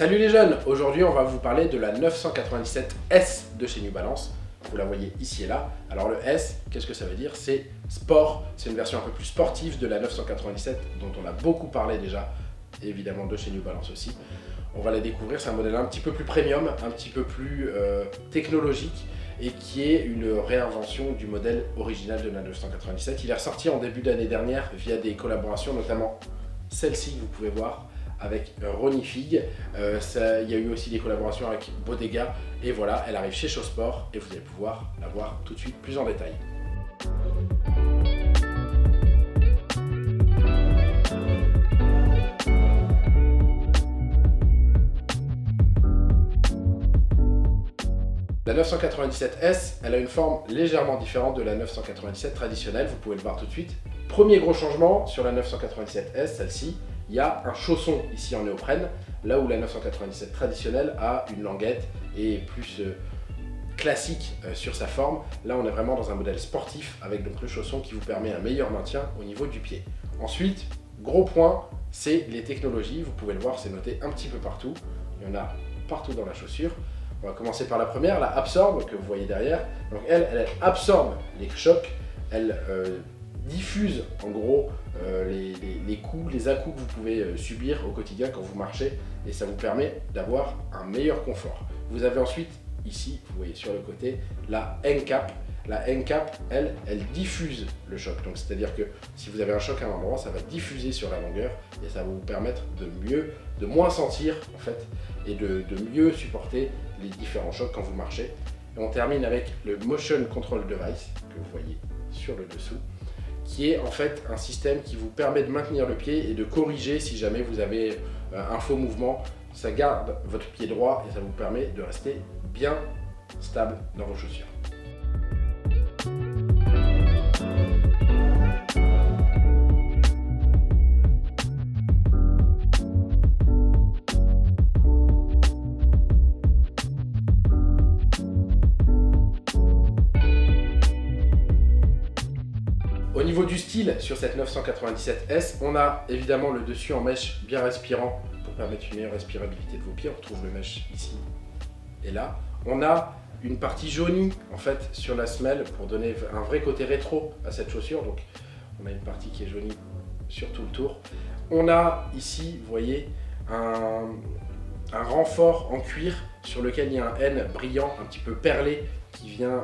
Salut les jeunes, aujourd'hui on va vous parler de la 997S de chez New Balance. Vous la voyez ici et là. Alors le S, qu'est-ce que ça veut dire? C'est sport, c'est une version un peu plus sportive de la 997 dont on a beaucoup parlé déjà, et évidemment de chez New Balance aussi. On va la découvrir, c'est un modèle un petit peu plus premium, un petit peu plus technologique et qui est une réinvention du modèle original de la 997. Il est ressorti en début d'année dernière via des collaborations, notamment celle-ci que vous pouvez voir avec Ronnie Figue. Il y a eu aussi des collaborations avec Bodega et voilà, elle arrive chez Chausport et vous allez pouvoir la voir tout de suite plus en détail. La 997S, elle a une forme légèrement différente de la 997 traditionnelle, vous pouvez le voir tout de suite. Premier gros changement sur la 997S, celle-ci, il y a un chausson ici en néoprène, là où la 997 traditionnelle a une languette et est plus classique sur sa forme. Là on est vraiment dans un modèle sportif avec donc le chausson qui vous permet un meilleur maintien au niveau du pied. Ensuite, gros point, c'est les technologies, vous pouvez le voir, c'est noté un petit peu partout, il y en a partout dans la chaussure. On va commencer par la première, la Absorb, que vous voyez derrière. Donc elle absorbe les chocs, elle diffuse en gros les coups, les à-coups que vous pouvez subir au quotidien quand vous marchez et ça vous permet d'avoir un meilleur confort. Vous avez ensuite ici, vous voyez sur le côté, la N-Cap. La N-Cap, elle diffuse le choc. Donc c'est-à-dire que si vous avez un choc à un endroit, ça va diffuser sur la longueur et ça va vous permettre de moins sentir en fait et de mieux supporter les différents chocs quand vous marchez. Et on termine avec le Motion Control Device que vous voyez sur le dessous, qui est en fait un système qui vous permet de maintenir le pied et de corriger si jamais vous avez un faux mouvement. Ça garde votre pied droit et ça vous permet de rester bien stable dans vos chaussures. Au niveau du style, sur cette 997S, on a évidemment le dessus en mèche bien respirant pour permettre une meilleure respirabilité de vos pieds. On retrouve le mèche ici et là. On a une partie jaunie en fait sur la semelle pour donner un vrai côté rétro à cette chaussure. Donc on a une partie qui est jaunie sur tout le tour. On a ici, vous voyez, un renfort en cuir sur lequel il y a un N brillant, un petit peu perlé, qui vient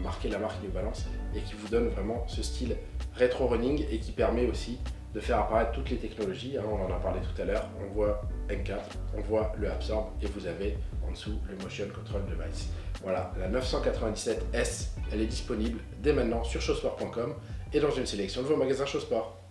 marquer la marque New Balance et qui vous donne vraiment ce style rétro running et qui permet aussi de faire apparaître toutes les technologies. On en a parlé tout à l'heure, on voit N4, on voit le Absorb et vous avez en dessous le Motion Control Device. Voilà, la 997S, elle est disponible dès maintenant sur chausport.com et dans une sélection de vos magasins Chausport.